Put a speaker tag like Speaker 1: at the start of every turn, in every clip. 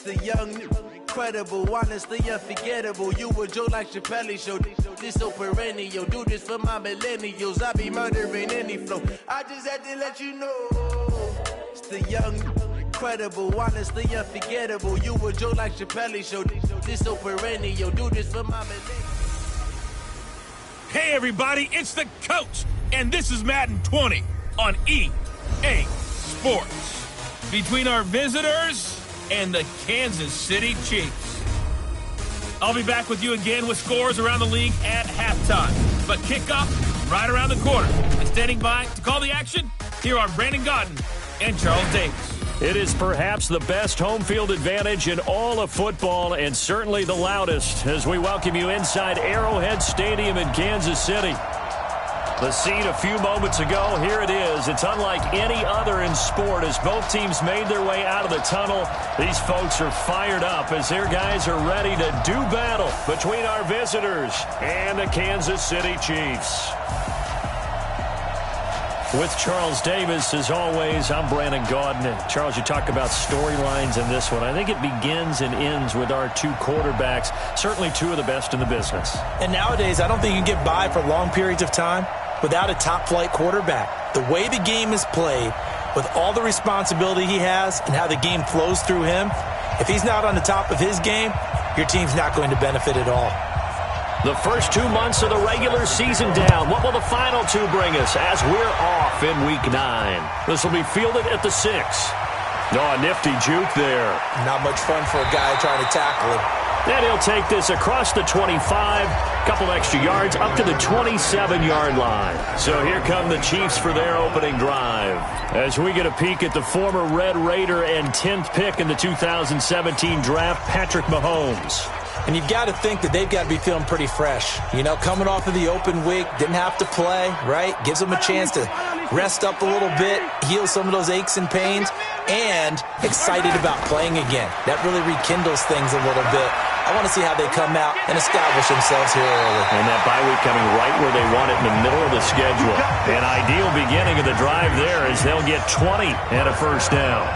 Speaker 1: The young, incredible, honestly unforgettable. You a joke like Chappelle Show. This so perennial. Do this for my millennials. I be murdering any flow. I just had to let you know. It's the young, incredible, honestly unforgettable. You a joke like Chappelle Show. This so perennial. Do this for my millennials.
Speaker 2: Hey everybody, it's the coach, and this is Madden 20 on EA Sports. Between our visitors and the Kansas City Chiefs. I'll be back with you again with scores around the league at halftime. But kickoff right around the corner. And standing by to call the action, here are Brandon Gaudin and Charles Davis.
Speaker 3: It is perhaps the best home field advantage in all of football, and certainly the loudest, as we welcome you inside Arrowhead Stadium in Kansas City. The scene a few moments ago, here it is. It's unlike any other in sport as both teams made their way out of the tunnel. These folks are fired up as their guys are ready to do battle between our visitors and the Kansas City Chiefs. With Charles Davis, as always, I'm Brandon Gaudin. And Charles, you talk about storylines in this one. I think it begins and ends with our two quarterbacks, certainly two of the best in the business.
Speaker 4: And nowadays, I don't think you can get by for long periods of time without a top-flight quarterback. The way the game is played, with all the responsibility he has and how the game flows through him, if he's not on the top of his game, your team's not going to benefit at all.
Speaker 3: The first 2 months of the regular season down. What will the final two bring us as we're off in Week 9? This will be fielded at the 6. Oh, a nifty juke there.
Speaker 4: Not much fun for a guy trying to tackle him.
Speaker 3: And he'll take this across the 25, couple extra yards up to the 27-yard line. So here come the Chiefs for their opening drive. As we get a peek at the former Red Raider and 10th pick in the 2017 draft, Patrick Mahomes.
Speaker 4: And you've got to think that they've got to be feeling pretty fresh. You know, coming off of the open week, didn't have to play, right? Gives them a chance to rest up a little bit, heal some of those aches and pains, and excited about playing again. That really rekindles things a little bit. I want to see how they come out and establish themselves here early.
Speaker 3: And that bye week coming right where they want it in the middle of the schedule. An ideal beginning of the drive there as they'll get 20 and a first down.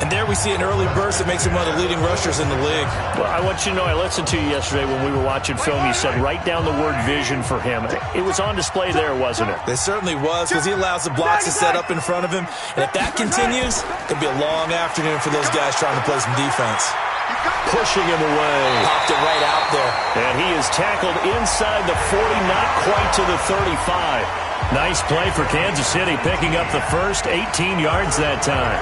Speaker 4: And there we see an early burst that makes him one of the leading rushers in the league.
Speaker 3: Well, I want you to know, I listened to you yesterday when we were watching film. You said write down the word vision for him. It was on display there, wasn't it?
Speaker 4: It certainly was, because he allows the blocks to set up in front of him. And if that continues, it'll be a long afternoon for those guys trying to play some defense.
Speaker 3: Pushing him away.
Speaker 4: Popped it right out there.
Speaker 3: And he is tackled inside the 40, not quite to the 35. Nice play for Kansas City, picking up the first 18 yards that time.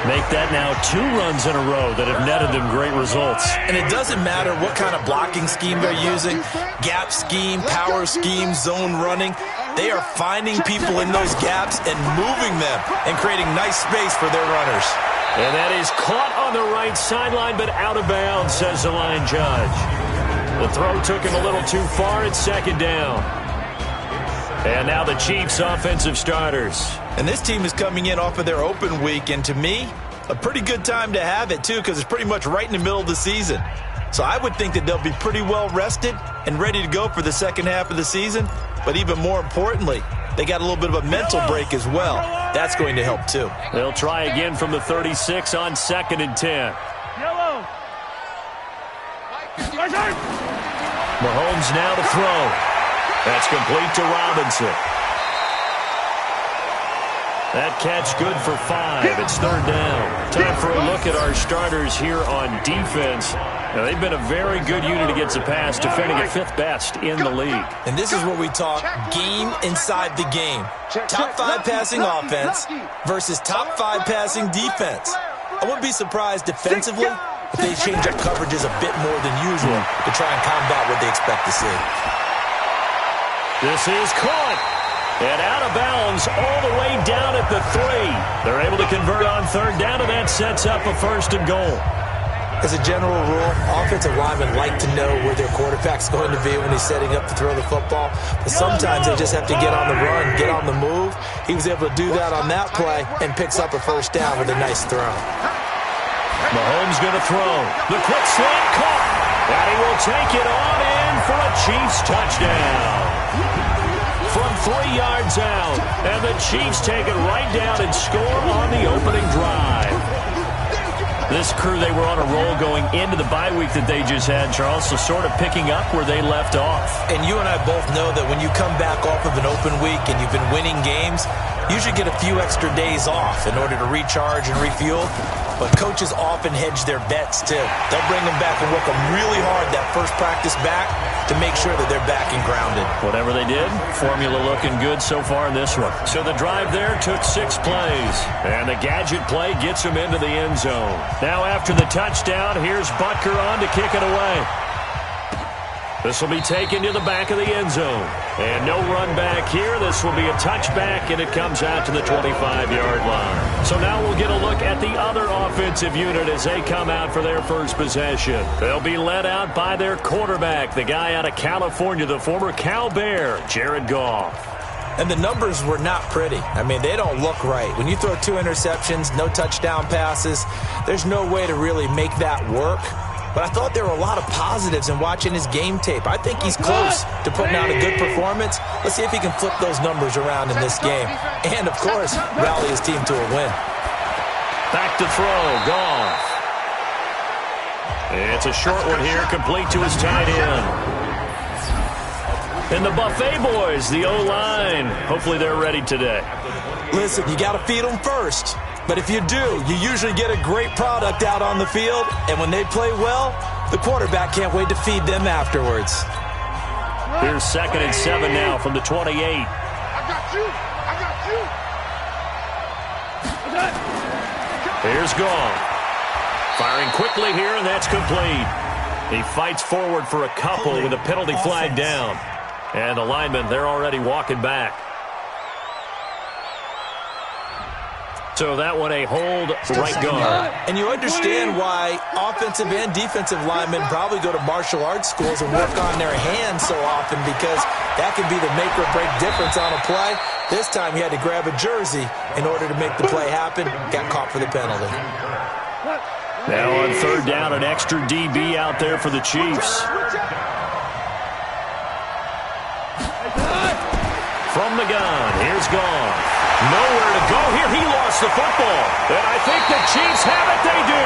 Speaker 3: Make that now 2 runs in a row that have netted them great results.
Speaker 4: And it doesn't matter what kind of blocking scheme they're using, gap scheme, power scheme, zone running. They are finding people in those gaps and moving them and creating nice space for their runners.
Speaker 3: And that is caught on the right sideline, but out of bounds, says the line judge. The throw took him a little too far at second down. And now the Chiefs' offensive starters.
Speaker 4: And this team is coming in off of their open week, and to me, a pretty good time to have it, too, because it's pretty much right in the middle of the season. So I would think that they'll be pretty well rested and ready to go for the second half of the season. But even more importantly, they got a little bit of a mental break as well. That's going to help, too.
Speaker 3: They'll try again from the 36 on 2nd and 10. Mahomes now to throw. That's complete to Robinson. That catch good for 5. It's 3rd down. Time for a look at our starters here on defense. Now, they've been a very good unit against the pass, defending at 5th best in the league.
Speaker 4: And this is where we talk game inside the game. Top 5 passing offense versus top 5 passing defense. I wouldn't be surprised defensively if they change up coverages a bit more than usual to try and combat what they expect to see.
Speaker 3: This is caught. And out of bounds all the way down at the 3. They're able to convert on 3rd down, and that sets up a 1st and goal.
Speaker 4: As a general rule, offensive linemen like to know where their quarterback's going to be when he's setting up to throw the football. But sometimes they just have to get on the run, get on the move. He was able to do that on that play and picks up a 1st down with a nice throw.
Speaker 3: Mahomes going to throw. The quick slant caught. And he will take it on in for a Chiefs touchdown. From 3 yards out, and the Chiefs take it right down and score on the opening drive. This crew, they were on a roll going into the bye week that they just had, Charles, so sort of picking up where they left off.
Speaker 4: And you and I both know that when you come back off of an open week and you've been winning games, you should get a few extra days off in order to recharge and refuel. But coaches often hedge their bets, too. They'll bring them back and work them really hard that first practice back to make sure that they're back and grounded.
Speaker 3: Whatever they did, formula looking good so far in this one. So the drive there took 6 plays. And the gadget play gets them into the end zone. Now after the touchdown, here's Butker on to kick it away. This will be taken to the back of the end zone. And no run back here. This will be a touchback, and it comes out to the 25-yard line. So now we'll get a look at the other offensive unit as they come out for their first possession. They'll be led out by their quarterback, the guy out of California, the former Cal Bear, Jared Goff.
Speaker 4: And the numbers were not pretty. I mean, they don't look right. When you throw 2 interceptions, no touchdown passes, there's no way to really make that work. But I thought there were a lot of positives in watching his game tape. I think he's close to putting out a good performance. Let's see if he can flip those numbers around in this game. And, of course, rally his team to a win.
Speaker 3: Back to throw, Goff. It's a short one here, complete to his tight end. And the Buffet boys, the O-line, hopefully they're ready today.
Speaker 4: Listen, you got to feed them first. But if you do, you usually get a great product out on the field. And when they play well, the quarterback can't wait to feed them afterwards.
Speaker 3: Here's 2nd and 7 now from the 28.
Speaker 5: I got you.
Speaker 3: Here's Goff. Firing quickly here, and that's complete. He fights forward for a couple with a penalty flag down. And the linemen, they're already walking back. So that one a hold right guard.
Speaker 4: And you understand why offensive and defensive linemen probably go to martial arts schools and work on their hands so often, because that can be the make or break difference on a play. This time he had to grab a jersey in order to make the play happen. Got caught for the penalty.
Speaker 3: Now on 3rd down, an extra DB out there for the Chiefs. From the gun, here's Goff. Nowhere to go here. He lost the football. And I think the Chiefs have it. They do.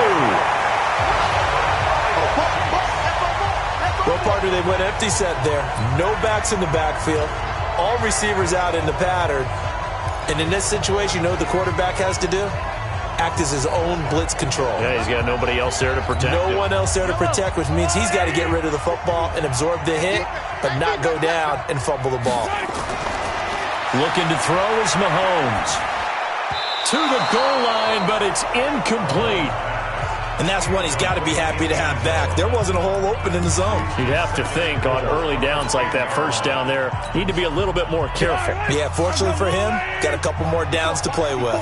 Speaker 4: Well, partner, they went empty set there. No backs in the backfield. All receivers out in the pattern. And in this situation, you know what the quarterback has to do? Act as his own blitz control.
Speaker 3: Yeah, he's got nobody else there to protect him.
Speaker 4: No one else there to protect, which means he's got to get rid of the football and absorb the hit, but not go down and fumble the ball.
Speaker 3: Looking to throw is Mahomes. To the goal line, but it's incomplete.
Speaker 4: And that's one he's got to be happy to have back. There wasn't a hole open in the zone.
Speaker 3: You'd have to think on early downs like that first down there, need to be a little bit more careful.
Speaker 4: Yeah, fortunately for him, got a couple more downs to play with.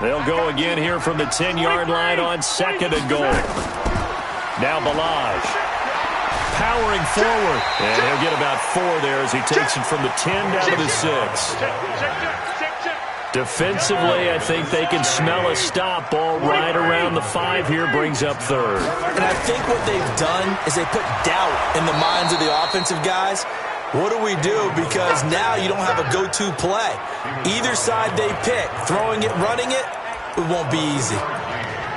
Speaker 3: They'll go again here from the 10-yard line on 2nd and goal. Now Balaj. Powering forward. And he'll get about 4 there as he takes it from the 10 down to the 6. Defensively, I think they can smell a stop. Ball right around the 5 here, brings up 3rd.
Speaker 4: And I think what they've done is they put doubt in the minds of the offensive guys. What do we do? Because now you don't have a go-to play. Either side they pick, throwing it, running it, it won't be easy.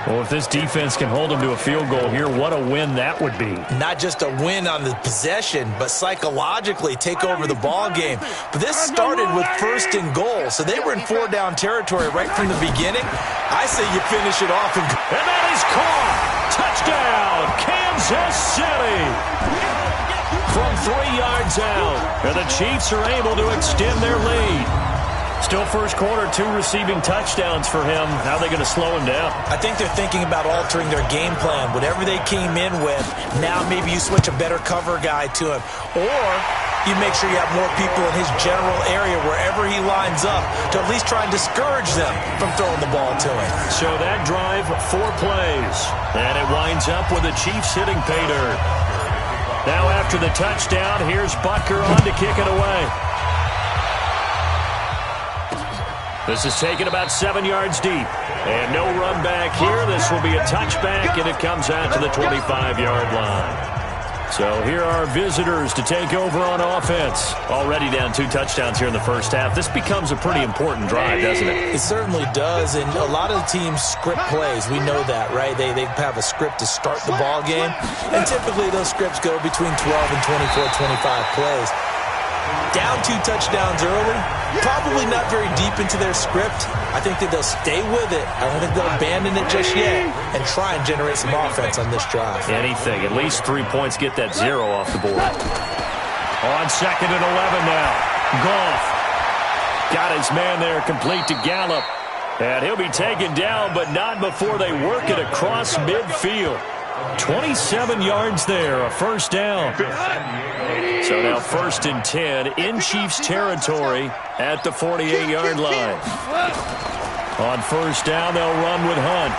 Speaker 3: Well, if this defense can hold them to a field goal here, what a win that would be.
Speaker 4: Not just a win on the possession, but psychologically take over the ball game. But this started with 1st and goal, so they were in 4-down territory right from the beginning. I say you finish it off. And
Speaker 3: that is caught. Touchdown, Kansas City. From 3 yards out, and the Chiefs are able to extend their lead. Still first quarter, 2 receiving touchdowns for him. How are they going to slow him down?
Speaker 4: I think they're thinking about altering their game plan. Whatever they came in with, now maybe you switch a better cover guy to him. Or you make sure you have more people in his general area wherever he lines up to at least try and discourage them from throwing the ball to him.
Speaker 3: So that drive, 4 plays. And it winds up with the Chiefs hitting pay dirt. Now after the touchdown, here's Butker on to kick it away. This is taken about 7 yards deep. And no run back here. This will be a touchback, and it comes out to the 25-yard line. So here are visitors to take over on offense. Already down 2 touchdowns here in the first half. This becomes a pretty important drive, doesn't it?
Speaker 4: It certainly does, and a lot of teams script plays. We know that, right? They have a script to start the ball game, and typically those scripts go between 12 and 24, 25 plays. Down 2 touchdowns early, probably not very deep into their script. I think that they'll stay with it. I don't think they'll abandon it just yet and try and generate some offense on this drive.
Speaker 3: Anything. At least 3 points get that 0 off the board. On 2nd and 11 now. Goff got his man there complete to Gallup. And he'll be taken down, but not before they work it across midfield. 27 yards there, a first down. So now 1st and 10 in Chiefs territory at the 48-yard line. On 1st down, they'll run with Hunt.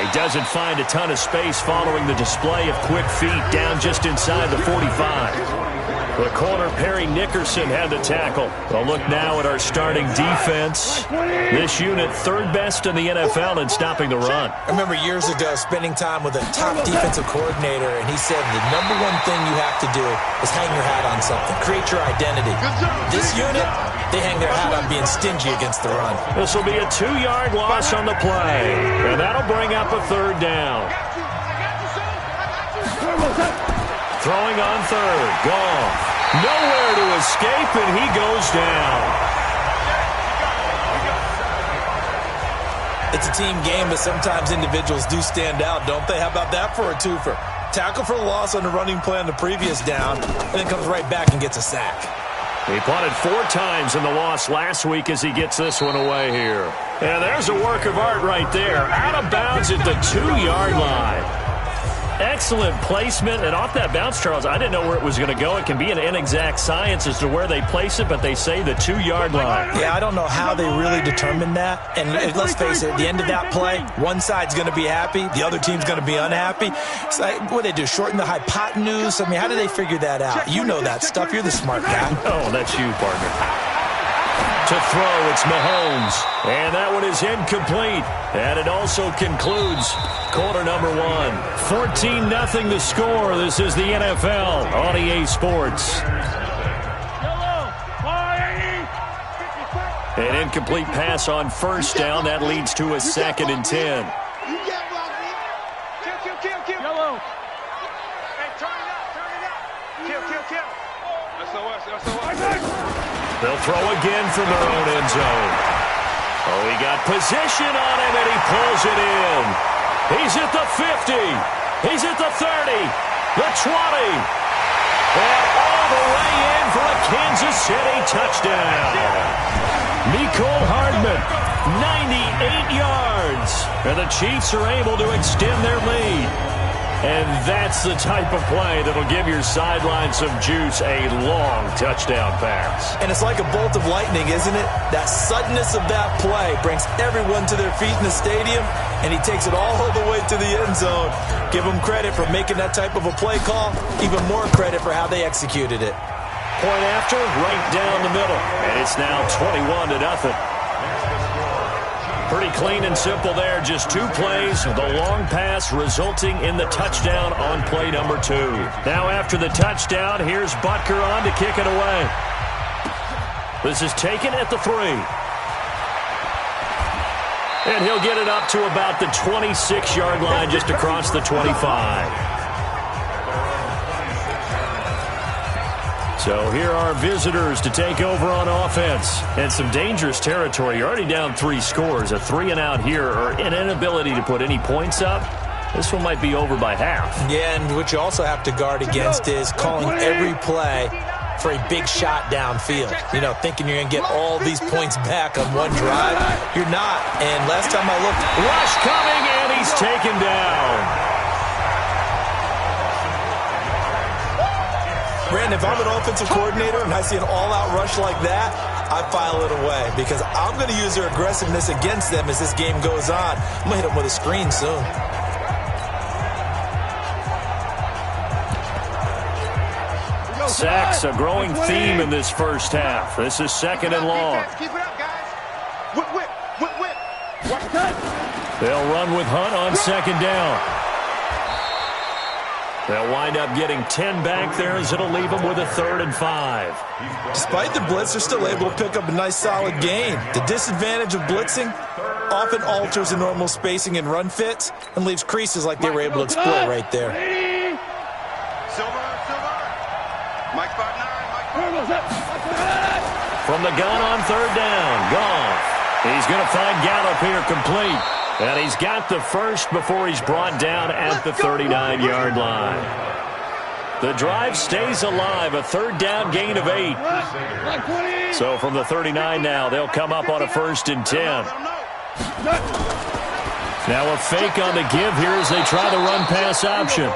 Speaker 3: He doesn't find a ton of space following the display of quick feet down just inside the 45. The corner, Perry Nickerson, had the tackle. We'll look now at our starting defense. This unit, 3rd best in the NFL in stopping the run.
Speaker 4: I remember years ago spending time with a top defensive coordinator, and he said the number one thing you have to do is hang your hat on something. Create your identity. This unit, they hang their hat on being stingy against the run.
Speaker 3: This will be a 2-yard loss on the play, and that'll bring up a 3rd down. Throwing on 3rd. Goff. Nowhere to escape, and he goes down.
Speaker 4: It's a team game, but sometimes individuals do stand out, don't they? How about that for a twofer? Tackle for a loss on the running play on the previous down, and then comes right back and gets a sack.
Speaker 3: He punted 4 times in the loss last week as he gets this one away here. And there's a work of art right there. Out of bounds at the 2-yard line. Excellent placement, and off that bounce, Charles, I didn't know where it was going to go. It can be an inexact science as to where they place it, but they say the 2-yard line.
Speaker 4: Yeah, I don't know how they really determined that. And let's face it, at the end of that play, one side's going to be happy, the other team's going to be unhappy. It's like, what they do, shorten the hypotenuse? I mean, how do they figure that out? You know that stuff. You're the smart guy.
Speaker 3: Oh, that's you, partner. To throw, it's Mahomes. And that one is incomplete. And it also concludes quarter number 1. 14-0 the score. This is the NFL on EA Sports. An incomplete pass on 1st down. That leads to a 2nd and 10. They'll throw again from their own end zone. Oh, he got position on him, and he pulls it in. He's at the 50. He's at the 30. The 20. And all the way in for a Kansas City touchdown. Mecole Hardman, 98 yards. And the Chiefs are able to extend their lead. And that's the type of play that'll give your sideline some juice, a long touchdown pass.
Speaker 4: And it's like a bolt of lightning, isn't it? That suddenness of that play brings everyone to their feet in the stadium, and he takes it all the way to the end zone. Give him credit for making that type of a play call, even more credit for how they executed it.
Speaker 3: Point after, right down the middle, and it's now 21-0. Pretty clean and simple there. Just 2 plays. The long pass resulting in the touchdown on play number 2. Now after the touchdown, here's Butker on to kick it away. This is taken at the 3. And he'll get it up to about the 26-yard line, just across the 25. So here are visitors to take over on offense. And some dangerous territory. You're already down 3 scores. A 3-and-out here, or an inability to put any points up. This one might be over by half.
Speaker 4: Yeah, and what you also have to guard against is calling every play for a big shot downfield. You know, thinking you're going to get all these points back on one drive. You're not. And last time I looked,
Speaker 3: rush coming, and he's taken down.
Speaker 4: Brandon, if I'm an offensive coordinator and I see an all-out rush like that, I file it away because I'm going to use their aggressiveness against them as this game goes on. I'm going to hit them with a screen soon.
Speaker 3: Sacks, a growing theme in this first half. This is 2nd and long.
Speaker 5: Keep it up, guys. Whip.
Speaker 3: They'll run with Hunt on 2nd down. They'll wind up getting 10 back there as it'll leave them with a 3rd and 5.
Speaker 4: Despite the blitz, they're still able to pick up a nice solid gain. The disadvantage of blitzing often alters the normal spacing and run fits and leaves creases like they were able to exploit right there.
Speaker 5: Silver. Mike 5'9",
Speaker 3: From the gun on 3rd down, Goff. He's going to find Gallup here complete. And he's got the first before he's brought down at the 39-yard line. The drive stays alive, a 3rd down gain of 8. So from the 39 now, they'll come up on a 1st and 10. Now a fake on the give here as they try the run-pass option.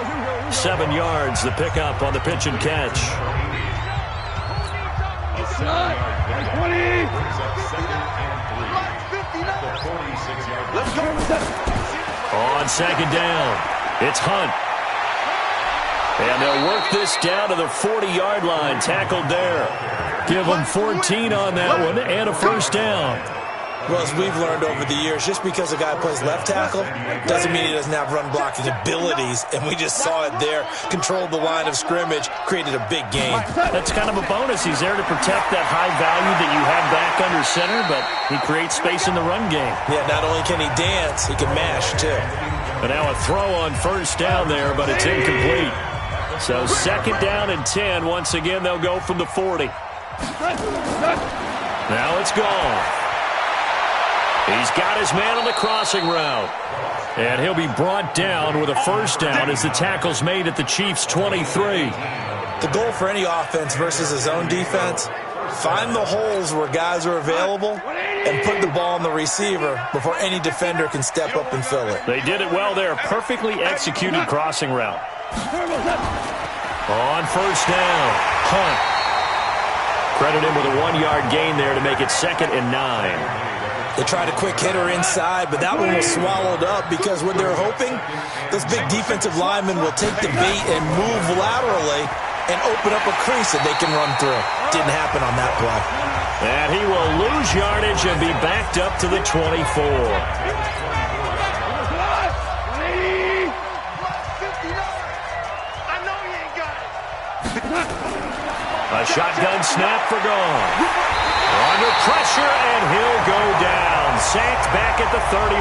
Speaker 3: 7 yards, the pickup on the pitch and catch. On 2nd down, it's Hunt. And they'll work this down to the 40-yard line, tackled there. Give them 14 on that one and a 1st down.
Speaker 4: Well, as we've learned over the years, just because a guy plays left tackle doesn't mean he doesn't have run blocking abilities, and we just saw it there. Controlled the line of scrimmage, created a big gain.
Speaker 3: That's kind of a bonus. He's there to protect that high value that you have back under center, but he creates space in the run game.
Speaker 4: Yeah, not only can he dance, he can mash, too.
Speaker 3: And now a throw on 1st down there, but it's incomplete. So 2nd down and 10. Once again, they'll go from the 40. Now it's gone. He's got his man on the crossing route. And he'll be brought down with a 1st down as the tackle's made at the Chiefs' 23.
Speaker 4: The goal for any offense versus his own defense, find the holes where guys are available and put the ball on the receiver before any defender can step up and fill it.
Speaker 3: They did it well there. Perfectly executed crossing route. On 1st down, Hunt. Credit him with a 1-yard gain there to make it 2nd and 9.
Speaker 4: They tried a quick hitter inside, but that one was swallowed up because what they're hoping, those big defensive linemen will take the bait and move laterally and open up a crease that they can run through. Didn't happen on that play.
Speaker 3: And he will lose yardage and be backed up to the 24. A shotgun snap for Goff. Under pressure, and he'll go down. Sacked back at the 31.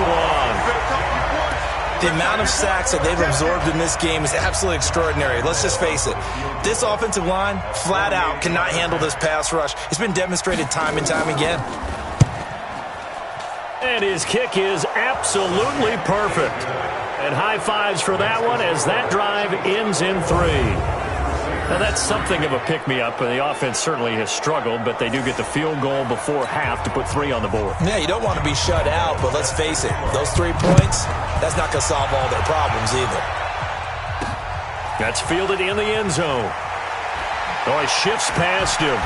Speaker 4: The amount of sacks that they've absorbed in this game is absolutely extraordinary. Let's just face it. This offensive line, flat out, cannot handle this pass rush. It's been demonstrated time and time again.
Speaker 3: And his kick is absolutely perfect. And high fives for that one as that drive ends in 3. Now, that's something of a pick-me-up, and the offense certainly has struggled, but they do get the field goal before half to put 3 on the board.
Speaker 4: Yeah, you don't want to be shut out, but let's face it, those 3 points, that's not going to solve all their problems either.
Speaker 3: That's fielded in the end zone. Oh, he shifts past him,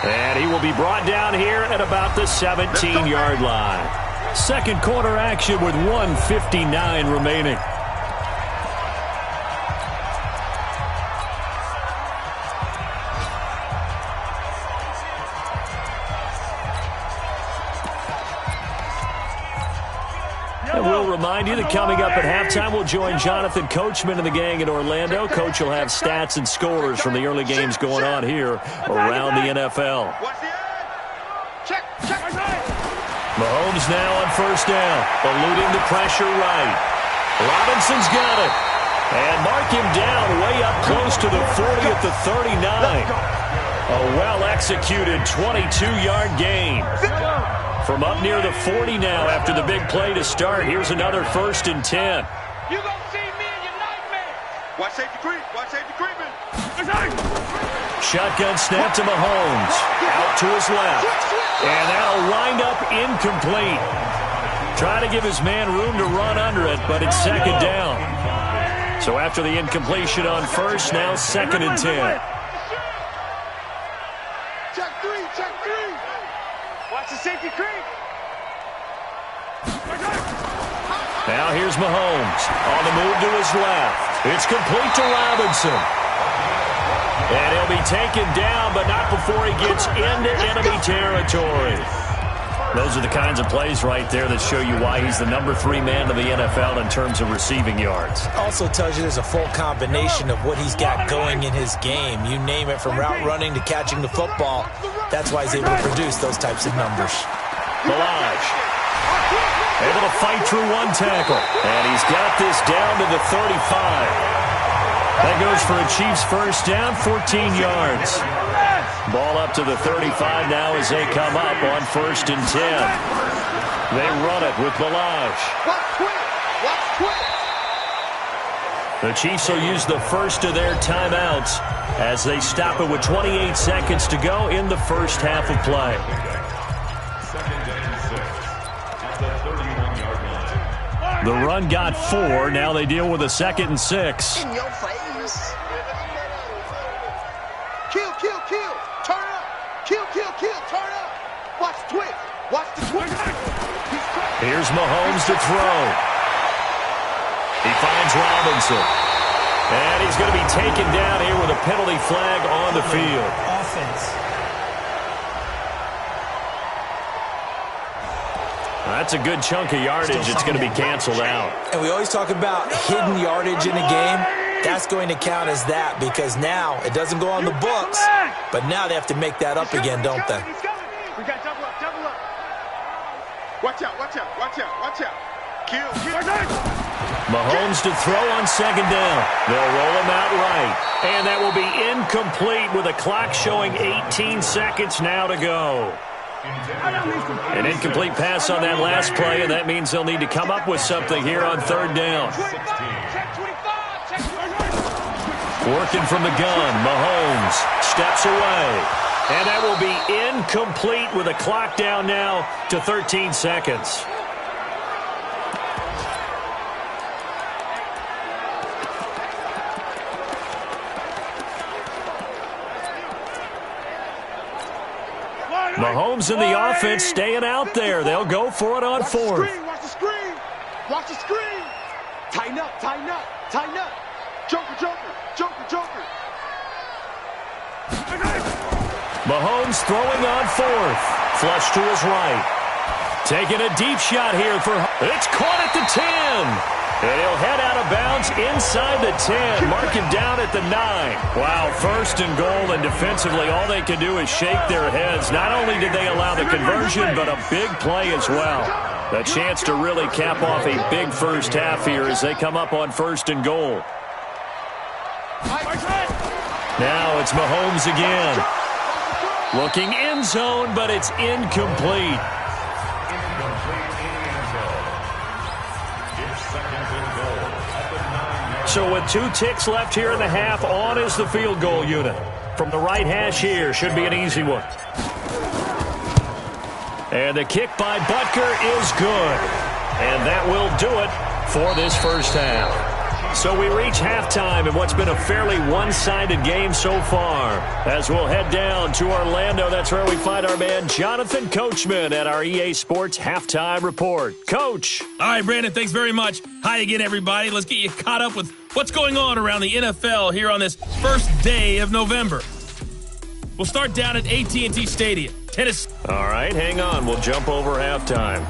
Speaker 3: and he will be brought down here at about the 17-yard line. 2nd quarter action with 1:59 remaining. We'll remind you that coming up at halftime, we'll join Jonathan Coachman and the gang in Orlando. Coach will have stats and scores from the early games going on here around the NFL. Mahomes now on 1st down, eluding the pressure right. Robinson's got it. And mark him down way up close to the 40 at the 39. A well-executed 22-yard gain. From up near the 40 now after the big play to start. Here's another 1st and 10.
Speaker 5: You gonna see me in your nightmare. Watch safety creep. Watch safety creeping.
Speaker 3: Shotgun snap to Mahomes. Out to his left. And that'll wind up incomplete. Trying to give his man room to run under it, but it's 2nd down. So after the incompletion on 1st, now 2nd and 10.
Speaker 5: Check 3. Check 3. Watch the safety creep.
Speaker 3: Now here's Mahomes on the move to his left. It's complete to Robinson. And he'll be taken down, but not before he gets into enemy territory. Those are the kinds of plays right there that show you why he's the number 3 man in the NFL in terms of receiving yards.
Speaker 4: Also tells you there's a full combination of what he's got going in his game. You name it, from route running to catching the football. That's why he's able to produce those types of numbers.
Speaker 3: Ballage able to fight through one tackle, and he's got this down to the 35. That goes for a Chiefs first down, 14 yards. Ball up to the 35 now as they come up on 1st and 10. They run it with Ballage. The Chiefs will use the first of their timeouts as they stop it with 28 seconds to go in the first half of play. The run got 4. Now they deal with a 2nd and 6.
Speaker 5: In your face. Kill, kill, kill. Turn up. Kill, kill, kill. Turn up. Watch the twist. Watch the twist.
Speaker 3: Here's Mahomes to throw. He finds Robinson. And he's going to be taken down here with a penalty flag on the field.
Speaker 4: Offense.
Speaker 3: That's a good chunk of yardage. It's going to be canceled out.
Speaker 4: And we always talk about hidden yardage in a game. That's going to count as that, because now it doesn't go on the books, but now they have to make that up again, don't they?
Speaker 5: We got double up, double up. Watch out, watch out, watch out, watch out. Kill, kill.
Speaker 3: Mahomes to throw on 2nd down. They'll roll him out right. And that will be incomplete with a clock showing 18 seconds now to go. An incomplete pass on that last play, and that means they'll need to come up with something here on 3rd down. Working from the gun, Mahomes steps away. And that will be incomplete with a clock down now to 13 seconds. Mahomes and the offense staying out there. They'll go for it on 4th.
Speaker 5: Watch the screen. Watch the screen. Tighten up, tighten up, tighten up. Joker, joker, joker, joker.
Speaker 3: Mahomes throwing on 4th. Flush to his right. Taking a deep shot here for... It's caught at the 10. And he'll head out of bounds inside the 10. Mark him down at the 9. Wow, 1st and goal, and defensively all they can do is shake their heads. Not only did they allow the conversion, but a big play as well. A chance to really cap off a big first half here as they come up on 1st and goal. Now it's Mahomes again. Looking end zone, but it's incomplete. So with 2 ticks left here in the half, on is the field goal unit. From the right hash here, should be an easy one. And the kick by Butker is good. And that will do it for this first half. So we reach halftime in what's been a fairly one-sided game so far. As we'll head down to Orlando, that's where we find our man Jonathan Coachman at our EA Sports Halftime Report. Coach.
Speaker 2: All right, Brandon, thanks very much. Hi again, everybody. Let's get you caught up with what's going on around the NFL here on this first day of November. We'll start down at AT&T Stadium, Tennessee.
Speaker 3: All right, hang on. We'll jump over halftime.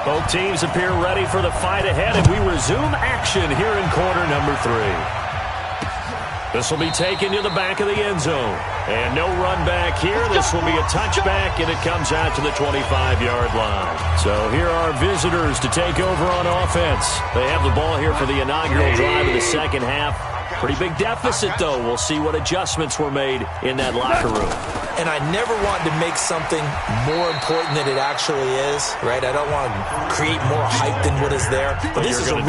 Speaker 3: Both teams appear ready for the fight ahead, and we resume action here in quarter number 3. This will be taken to the back of the end zone. And no run back here. This will be a touchback, and it comes out to the 25-yard line. So here are visitors to take over on offense. They have the ball here for the inaugural drive of the second half. Pretty big deficit, though. We'll see what adjustments were made in that locker room.
Speaker 4: And I never want to make something more important than it actually is, right? I don't want to create more hype than what is there. But this is I'm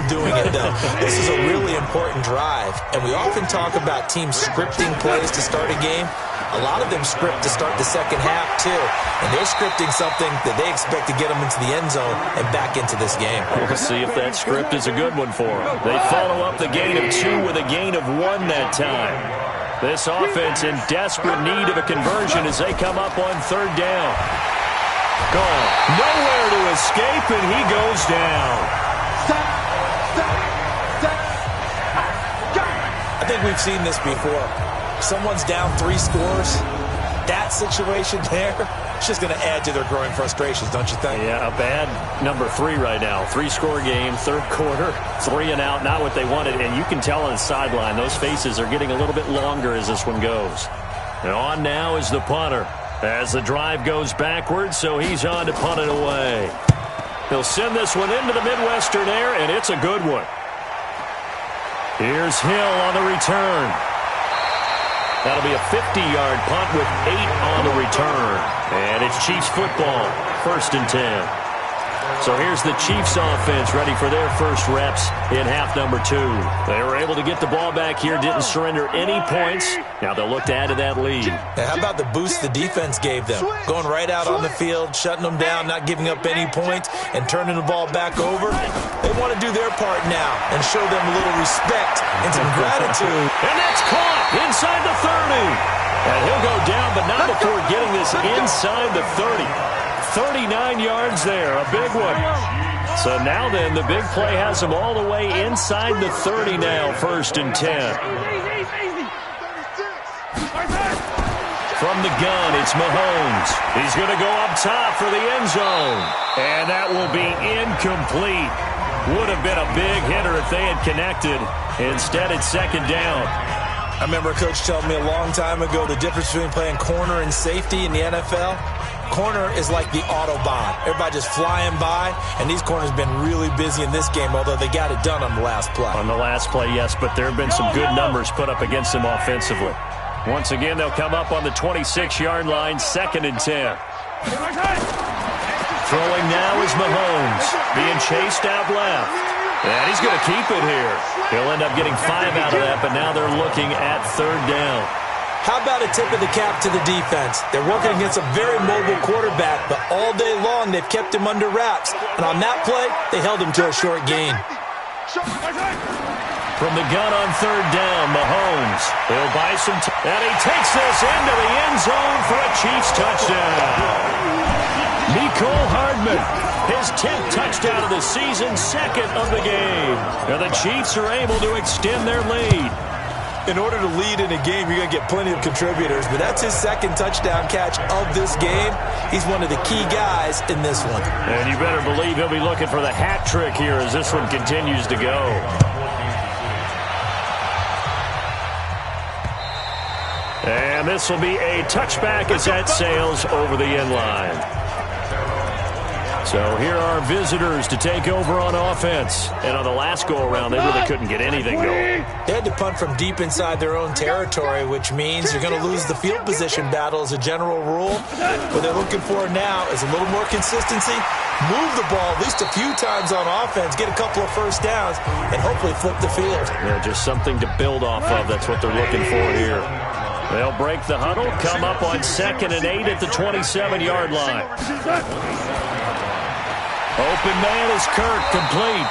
Speaker 4: doing it, though. This is a really important drive. And we often talk about teams scripting plays to start a game. A lot of them script to start the second half, too. And they're scripting something that they expect to get them into the end zone and back into this game.
Speaker 3: We'll see if that script is a good one for them. They follow up the gain of 2 with a gain of 1 that time. This offense in desperate need of a conversion as they come up on 3rd down. Gone. Nowhere to escape, and he goes down.
Speaker 4: I think we've seen this before. Someone's down 3 scores. That situation there, it's just going to add to their growing frustrations, don't you think?
Speaker 3: Yeah, a bad number 3 right now. 3-score game, third quarter, 3 and out, not what they wanted. And you can tell on the sideline, those faces are getting a little bit longer as this one goes. And on now is the punter as the drive goes backwards, so he's on to punt it away. He'll send this one into the Midwestern air, and it's a good one. Here's Hill on the return. That'll be a 50-yard punt with 8 on the return. And it's Chiefs football, 1st and 10. So here's the Chiefs offense ready for their first reps in half number 2. They were able to get the ball back here, didn't surrender any points. Now they'll look to add to that lead.
Speaker 4: Now, how about the boost the defense gave them? Going right out on the field, shutting them down, not giving up any points, and turning the ball back over. They want to do their part now and show them a little respect and some gratitude.
Speaker 3: And that's caught inside the 30. And he'll go down, but not before getting this inside the 30. 39 yards there, a big one. So now then, the big play has them all the way inside the 30 now, 1st and 10. From the gun, it's Mahomes. He's going to go up top for the end zone. And that will be incomplete. Would have been a big hitter if they had connected. Instead, it's 2nd down.
Speaker 4: I remember a coach telling me a long time ago the difference between playing corner and safety in the NFL. Corner is like the Autobahn. Everybody just flying by, and these corners have been really busy in this game, although they got it done on the last play.
Speaker 3: On the last play, yes, but there have been some good numbers put up against them offensively. Once again, they'll come up on the 26-yard line, 2nd and 10. Throwing now is Mahomes, being chased out left. And he's going to keep it here. He'll end up getting 5 out of that, but now they're looking at 3rd down.
Speaker 4: How about a tip of the cap to the defense? They're working against a very mobile quarterback, but all day long they've kept him under wraps. And on that play, they held him to a short gain.
Speaker 3: From the gun on 3rd down, Mahomes. He'll buy some time. And he takes this into the end zone for a Chiefs touchdown. Mecole Hardman, his 10th touchdown of the season, 2nd of the game. Now the Chiefs are able to extend their lead.
Speaker 4: In order to lead in a game, you're going to get plenty of contributors, but that's his 2nd touchdown catch of this game. He's one of the key guys in this one.
Speaker 3: And you better believe he'll be looking for the hat trick here as this one continues to go. And this will be a touchback as that sails over the end line. So here are visitors to take over on offense. And on the last go-around, they really couldn't get anything going.
Speaker 4: They had to punt from deep inside their own territory, which means you're going to lose the field position battle as a general rule. What they're looking for now is a little more consistency, move the ball at least a few times on offense, get a couple of first downs, and hopefully flip the field.
Speaker 3: Yeah, just something to build off of. That's what they're looking for here. They'll break the huddle, come up on 2nd and 8 at the 27-yard line. Open man is Kirk, complete.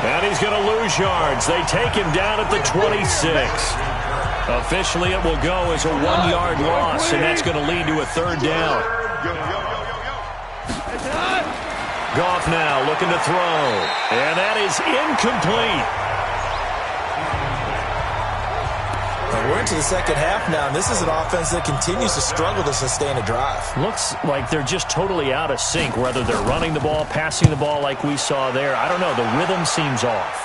Speaker 3: And he's going to lose yards. They take him down at the 26. Officially, it will go as a 1-yard loss, and that's going to lead to a 3rd down. Goff now looking to throw. And that is incomplete.
Speaker 4: We're into the 2nd half now, and this is an offense that continues to struggle to sustain a drive.
Speaker 3: Looks like they're just totally out of sync, whether they're running the ball, passing the ball like we saw there. I don't know. The rhythm seems off.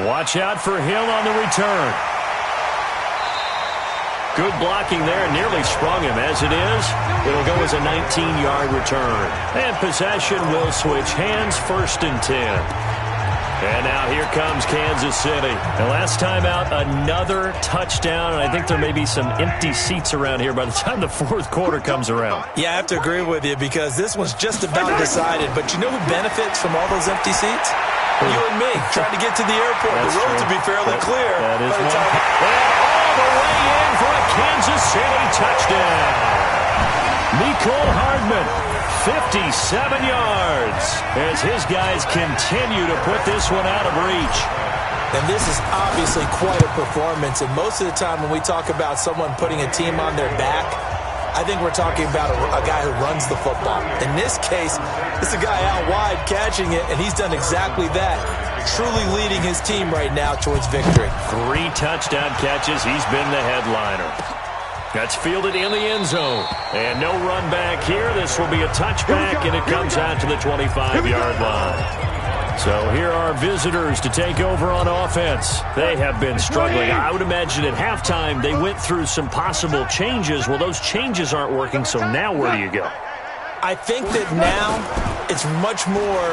Speaker 3: Watch out for Hill on the return. Good blocking there, nearly sprung him. As it is, it'll go as a 19-yard return. And possession will switch hands, 1st and 10. And now here comes Kansas City. And last time out, another touchdown. And I think there may be some empty seats around here by the time the 4th quarter comes around.
Speaker 4: Yeah, I have to agree with you because this one's just about decided. But you know who benefits from all those empty seats? You and me, trying to get to the airport.
Speaker 3: That's
Speaker 4: the roads
Speaker 3: true.
Speaker 4: will be fairly clear.
Speaker 3: That is
Speaker 4: by the time.
Speaker 3: And all the way in for a Kansas City touchdown. Mecole Hardman, 57 yards, as his guys continue to put this one out of reach.
Speaker 4: And this is obviously quite a performance. And most of the time when we talk about someone putting a team on their back, I think we're talking about a guy who runs the football. In this case, It's a guy out wide catching it, and he's done exactly that. Truly leading his team right now towards victory.
Speaker 3: 3 touchdown catches. He's been the headliner. That's fielded in the end zone. And no run back here. This will be a touchback, and it comes out to the 25-yard line. So here are visitors to take over on offense. They have been struggling. I would imagine at halftime they went through some possible changes. Well, those changes aren't working, so now where do you go?
Speaker 4: I think that now it's much more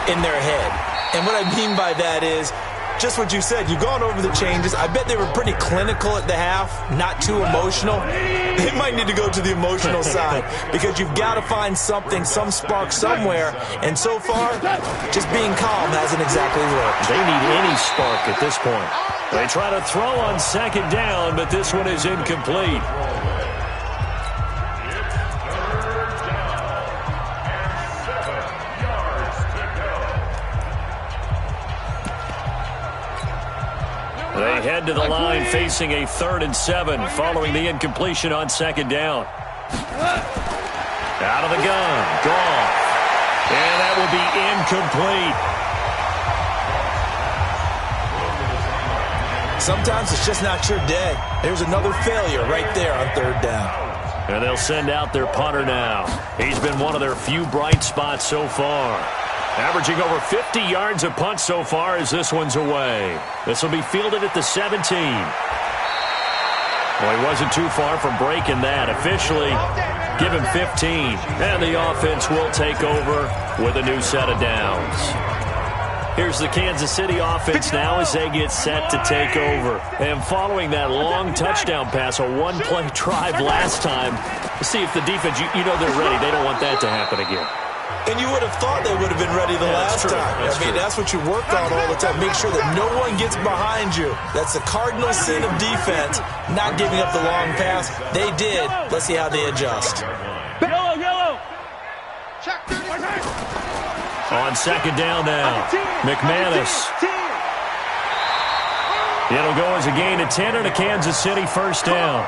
Speaker 4: in their head. And what I mean by that is just what you said. You've gone over the changes. I bet they were pretty clinical at the half, not too emotional. They might need to go to the emotional side because you've got to find something, some spark somewhere. And so far, just being calm hasn't exactly worked.
Speaker 3: They need any spark at this point. They try to throw on second down, but this one is incomplete. They head to the line facing a 3rd and 7 following the incompletion on second down. Out of the gun. Gone. And that will be incomplete.
Speaker 4: Sometimes it's just not your day. There's another failure right there on 3rd down.
Speaker 3: And they'll send out their punter now. He's been one of their few bright spots so far. Averaging over 50 yards a punt so far as this one's away. This will be fielded at the 17. Well, he wasn't too far from breaking that. Officially, give him 15. And the offense will take over with a new set of downs. Here's the Kansas City offense now as they get set to take over. And following that long touchdown pass, a one-play drive last time, see if the defense, you know they're ready. They don't want that to happen again.
Speaker 4: And you would have thought they would have been ready the last time. I mean, that's what you work on all the time. Make sure that no one gets behind you. That's the cardinal sin of defense, not giving up the long pass. They did. Let's see how they adjust.
Speaker 5: Yellow.
Speaker 3: On second down now, McManus. It'll go as a gain of 10 and a Kansas City first down.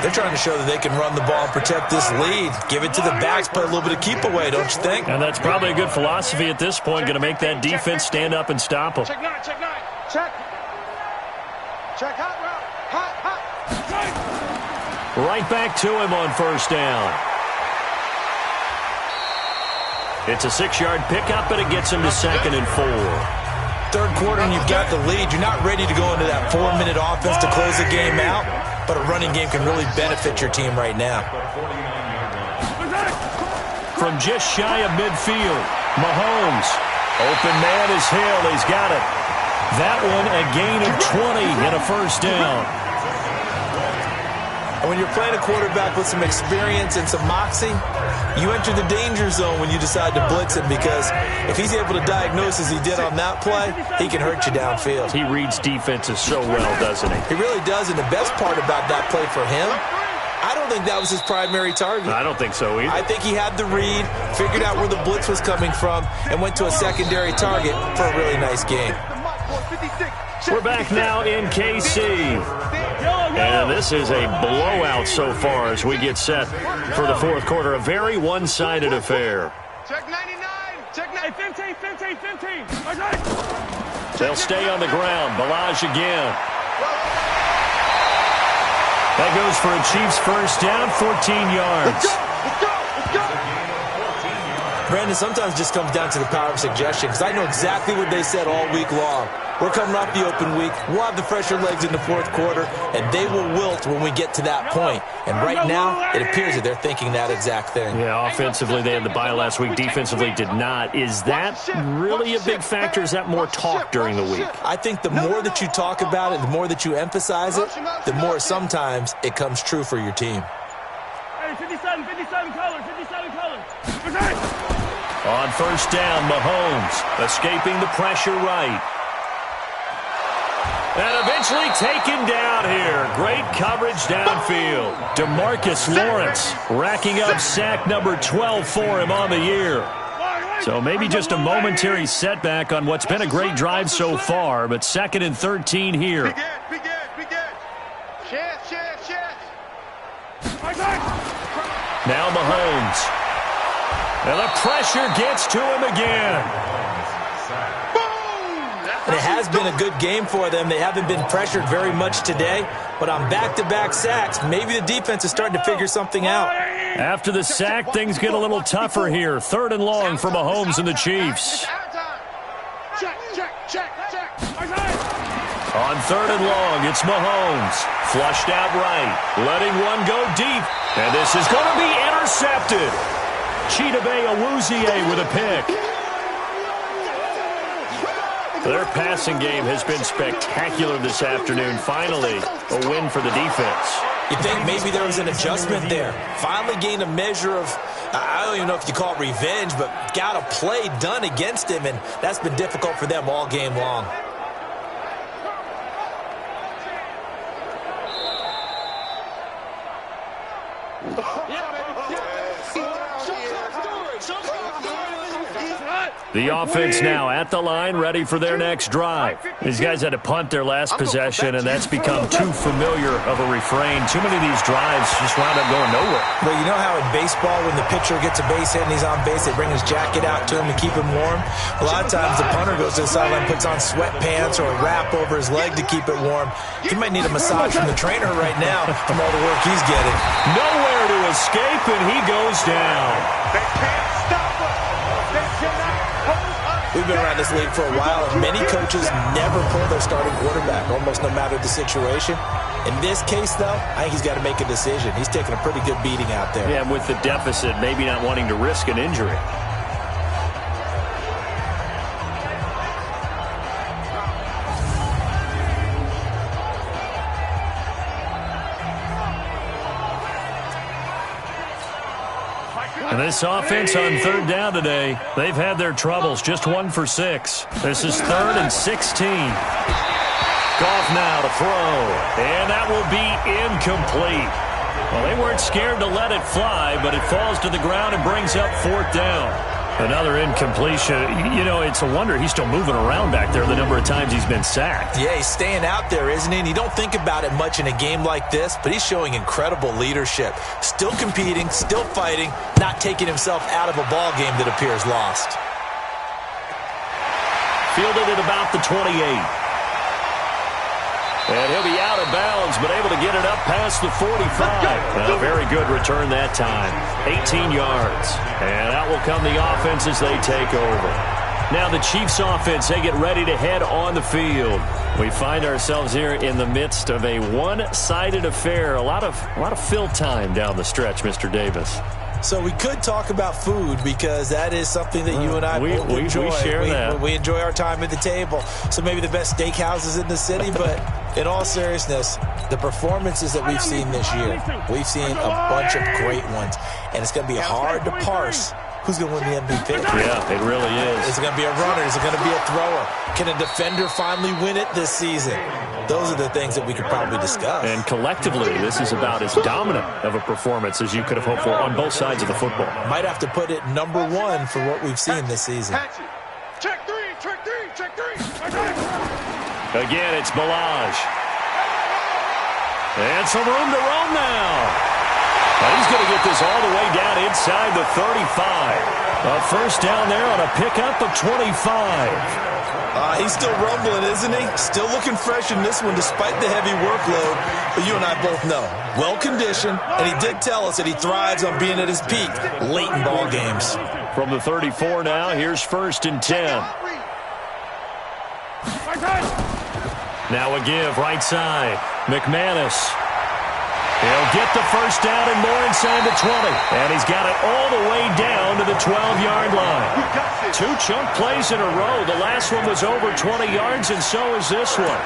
Speaker 4: They're trying to show that they can run the ball and protect this lead. Give it to the backs, play a little bit of keep away, don't you think?
Speaker 3: And that's probably a good philosophy at this point, going to make that defense stand up and stop them.
Speaker 5: Check 9. Check hot route.
Speaker 3: Right back to him on first down. It's a 6-yard pickup, and it gets him to 2nd and 4.
Speaker 4: Third quarter and you've got the lead. You're not ready to go into that 4-minute offense to close the game out, but a running game can really benefit your team right now.
Speaker 3: From just shy of midfield, Mahomes. Open man is Hill. He's got it. That one a gain of 20 and a first down.
Speaker 4: And when you're playing a quarterback with some experience and some moxie, you enter the danger zone when you decide to blitz him, because if he's able to diagnose as he did on that play, he can hurt you downfield.
Speaker 3: He reads defenses so well, doesn't he?
Speaker 4: He really does, and the best part about that play for him, I don't think that was his primary target.
Speaker 3: I don't think so either.
Speaker 4: I think he had the read, figured out where the blitz was coming from, and went to a secondary target for a really nice game.
Speaker 3: We're back now in KC. And this is a blowout so far as we get set for the fourth quarter. A very one-sided affair.
Speaker 5: Check 99. Check 15.
Speaker 3: They'll stay on the ground. Balaj again. That goes for a Chiefs first down, 14 yards.
Speaker 5: Let's go.
Speaker 4: Brandon, sometimes it just comes down to the power of suggestion, because I know exactly what they said all week long. We're coming off the open week. We'll have the fresher legs in the fourth quarter, and they will wilt when we get to that point. And right now, it appears that they're thinking that exact thing.
Speaker 3: Yeah, offensively, they had the bye last week. Defensively, did not. Is that really a big factor? Is that more talk during the week?
Speaker 4: I think the more that you talk about it, the more that you emphasize it, the more sometimes it comes true for your team.
Speaker 5: Hey, 57 colors.
Speaker 3: On first down, Mahomes escaping the pressure right. And eventually taken down here. Great coverage downfield. DeMarcus Lawrence racking up sack number 12 for him on the year. So maybe just a momentary setback on what's been a great drive so far, but 2nd and 13 here.
Speaker 5: Begin. Chance.
Speaker 3: Now Mahomes. And the pressure gets to him again.
Speaker 4: And it has been a good game for them. They haven't been pressured very much today, but on back-to-back sacks, maybe the defense is starting to figure something out.
Speaker 3: After the sack, things get a little tougher here. 3rd and long for Mahomes and the Chiefs. On 3rd and long, it's Mahomes. Flushed out right, letting one go deep. And this is going to be intercepted. Chidobe Awuzie with a pick. Their passing game has been spectacular this afternoon. Finally, a win for the defense.
Speaker 4: You think maybe there was an adjustment there. Finally gained a measure of, I don't even know if you call it revenge, but got a play done against him, and that's been difficult for them all game long.
Speaker 3: The offense now at the line, ready for their next drive. These guys had to punt their last possession, and that's become too familiar of a refrain. Too many of these drives just wound up going nowhere.
Speaker 4: Well, you know how in baseball, when the pitcher gets a base hit and he's on base, they bring his jacket out to him to keep him warm? A lot of times the punter goes to the sideline, puts on sweatpants or a wrap over his leg to keep it warm. He might need a massage from the trainer right now from all the work he's getting.
Speaker 3: Nowhere to escape, and he goes down.
Speaker 5: They can't stop us. They cannot hold us.
Speaker 4: We've been around this league for a while, and many coaches never pull their starting quarterback, almost no matter the situation. In this case, though, I think he's got to make a decision. He's taking a pretty good beating out there.
Speaker 3: Yeah, and with the deficit, maybe not wanting to risk an injury. And this offense on 3rd down today, they've had their troubles. Just 1 for 6. This is 3rd and 16. Goff now to throw. And that will be incomplete. Well, they weren't scared to let it fly, but it falls to the ground and brings up 4th down. Another incompletion. You know, it's a wonder he's still moving around back there the number of times he's been sacked.
Speaker 4: Yeah, he's staying out there, isn't he? And you don't think about it much in a game like this, but he's showing incredible leadership. Still competing, still fighting, not taking himself out of a ball game that appears lost.
Speaker 3: Fielded at about the 28. And he'll be out of bounds, but able to get it up past the 45. A very good return that time. 18 yards. And out will come the offense as they take over. Now the Chiefs offense, they get ready to head on the field. We find ourselves here in the midst of a one-sided affair. A lot of fill time down the stretch, Mr. Davis.
Speaker 4: So we could talk about food because that is something that you and I both enjoy.
Speaker 3: We share that.
Speaker 4: We enjoy our time at the table. So maybe the best steakhouses in the city, but in all seriousness, the performances that we've seen this year, we've seen a bunch of great ones, and it's going to be hard to parse who's going to win the MVP.
Speaker 3: Yeah, it really is.
Speaker 4: Is it going to be a runner? Is it going to be a thrower? Can a defender finally win it this season? Those are the things that we could probably discuss.
Speaker 3: And collectively, this is about as dominant of a performance as you could have hoped for on both sides of the football.
Speaker 4: Might have to put it number 1 for what we've seen this season.
Speaker 5: Check three, check three, check three.
Speaker 3: Again, it's Ballage. And some room to roam now. He's going to get this all the way down inside the 35. A first down there on a pickup of 25.
Speaker 4: He's still rumbling, isn't he? Still looking fresh in this one despite the heavy workload. But you and I both know, well-conditioned, and he did tell us that he thrives on being at his peak late in ball games.
Speaker 3: From the 34 now, here's 1st and 10. Now a give right side. McManus. He'll get the first down and more inside the 20. And he's got it all the way down to the 12-yard line. 2 chunk plays in a row. The last one was over 20 yards, and so is this one.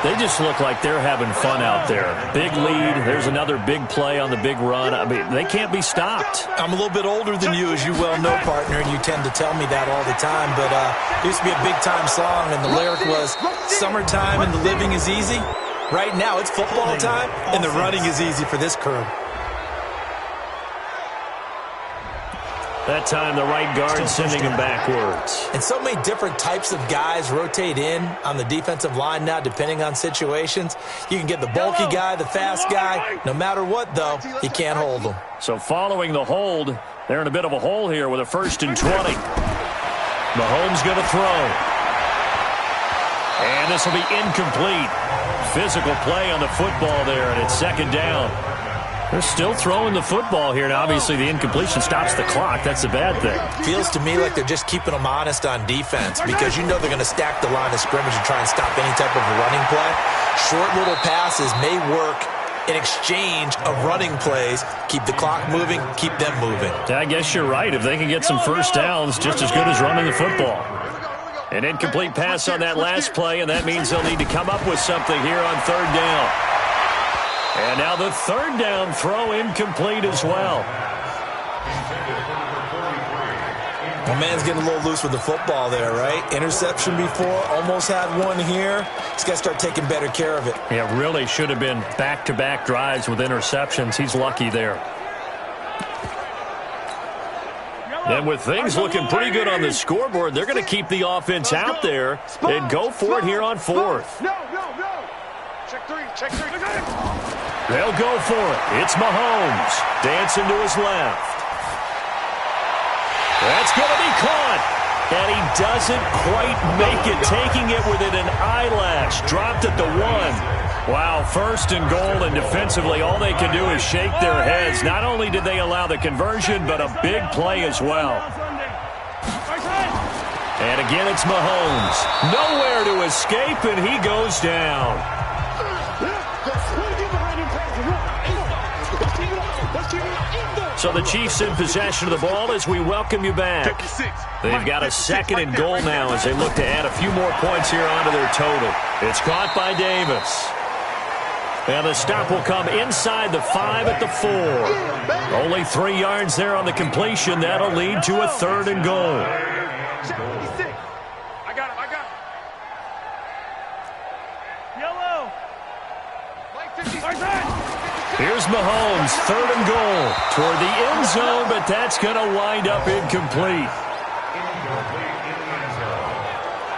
Speaker 3: They just look like they're having fun out there. Big lead. There's another big play on the big run. I mean, they can't be stopped.
Speaker 4: I'm a little bit older than you, as you well know, partner, and you tend to tell me that all the time. But it used to be a big-time song, and the lyric was, "Summertime and the living is easy." Right now, it's football time, and the running is easy for this crew.
Speaker 3: That time, the right guard sending him backwards.
Speaker 4: And so many different types of guys rotate in on the defensive line now, depending on situations. You can get the bulky guy, the fast guy. No matter what, though, you can't hold them.
Speaker 3: So following the hold, They're in a bit of a hole here with a 1st and 20. Mahomes going to throw. And this will be incomplete. Physical play on the football there, and it's 2nd down. They're still throwing the football here, and obviously the incompletion stops the clock. That's the bad thing.
Speaker 4: Feels to me like they're just keeping them honest on defense because you know they're going to stack the line of scrimmage and try and stop any type of a running play. Short little passes may work in exchange of running plays. Keep the clock moving, keep them moving.
Speaker 3: I guess you're right. If they can get some first downs, just as good as running the football. An incomplete pass on that last play, and that means they'll need to come up with something here on 3rd down. And now the 3rd down throw incomplete as well.
Speaker 4: The man's getting a little loose with the football there, right? Interception before, almost had one here. He's got to start taking better care of it.
Speaker 3: Yeah, really should have been back-to-back drives with interceptions. He's lucky there. And with things looking pretty good on the scoreboard, they're going to keep the offense out there and go for it here on 4th.
Speaker 5: No. Check three.
Speaker 3: They'll go for it. It's Mahomes dancing to his left. That's going to be caught. And he doesn't quite make it, taking it within an eyelash. Dropped at the 1. Wow, 1st and goal, and defensively all they can do is shake their heads. Not only did they allow the conversion, but a big play as well. And again, it's Mahomes. Nowhere to escape, and he goes down. So the Chiefs in possession of the ball as we welcome you back. They've got a 2nd and goal now as they look to add a few more points here onto their total. It's caught by Davis. And the stop will come inside the 5 at the 4. Only 3 yards there on the completion. That'll lead to a 3rd and goal.
Speaker 5: I got him. Yellow.
Speaker 3: Here's Mahomes, 3rd and goal toward the end zone, but that's going to wind up incomplete.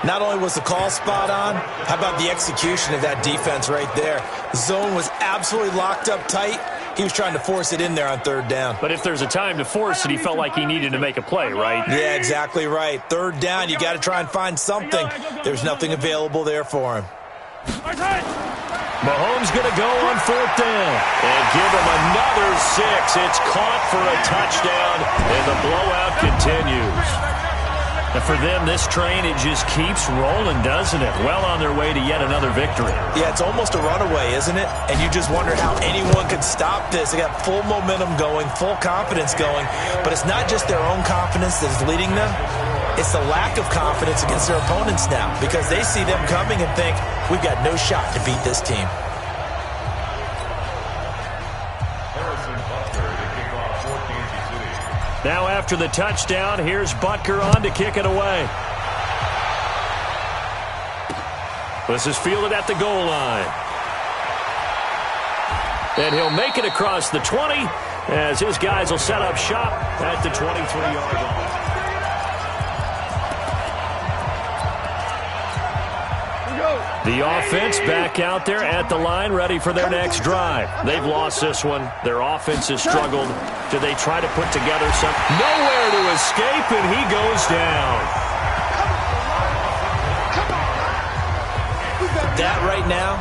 Speaker 4: Not only was the call spot on, how about the execution of that defense right there? The zone was absolutely locked up tight. He was trying to force it in there on 3rd down.
Speaker 3: But if there's a time to force it, he felt like he needed to make a play, right?
Speaker 4: Yeah, exactly right. 3rd down, you got to try and find something. There's nothing available there for him.
Speaker 3: Mahomes going to go on 4th down and give him another 6. It's caught for a touchdown, and the blowout continues. And for them, this train, it just keeps rolling, doesn't it? Well on their way to yet another victory.
Speaker 4: Yeah, it's almost a runaway, isn't it? And you just wonder how anyone could stop this. They got full momentum going, full confidence going. But it's not just their own confidence that is leading them. It's the lack of confidence against their opponents now because they see them coming and think, we've got no shot to beat this team.
Speaker 3: Now after the touchdown, here's Butker on to kick it away. This is fielded at the goal line. And he'll make it across the 20 as his guys will set up shop at the 23-yard line. The offense back out there at the line, ready for their next drive. They've lost this one. Their offense has struggled. Do they try to put together something? Nowhere to escape, and he goes down.
Speaker 4: That right now,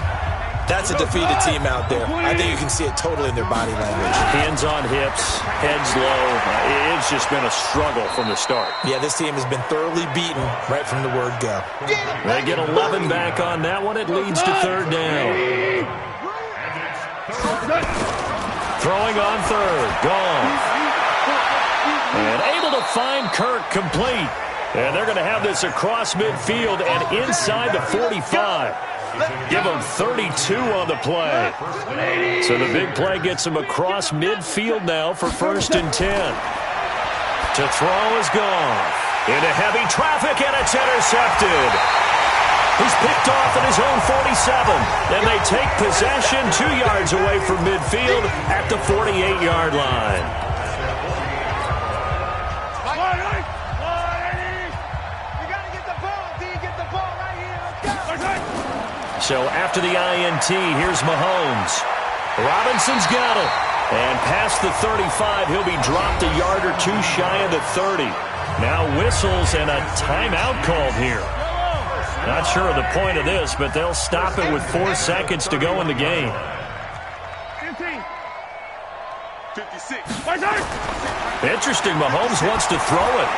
Speaker 4: that's a defeated team out there. I think you can see it totally in their body language.
Speaker 3: Hands on hips, heads low. It's just been a struggle from the start.
Speaker 4: Yeah, this team has been thoroughly beaten right from the word go.
Speaker 3: They get 11 back on that one. It leads to 3rd down. Throwing on 3rd. Gone. And able to find Kirk complete. And they're going to have this across midfield and inside the 45. Give them 32 on the play. So the big play gets them across midfield now for 1st and 10. To throw is gone. Into heavy traffic, and it's intercepted. He's picked off at his own 47. And they take possession 2 yards away from midfield at the 48-yard line. So after the INT, here's Mahomes. Robinson's got it. And past the 35, he'll be dropped a yard or two shy of the 30. Now whistles and a timeout called here. Not sure of the point of this, but they'll stop it with 4 seconds to go in the game.
Speaker 5: 56.
Speaker 3: Interesting, Mahomes wants to throw it.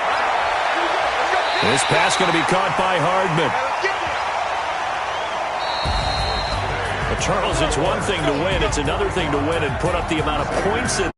Speaker 3: This pass going to be caught by Hardman. Well, Charles, it's one thing to win. It's another thing to win and put up the amount of points that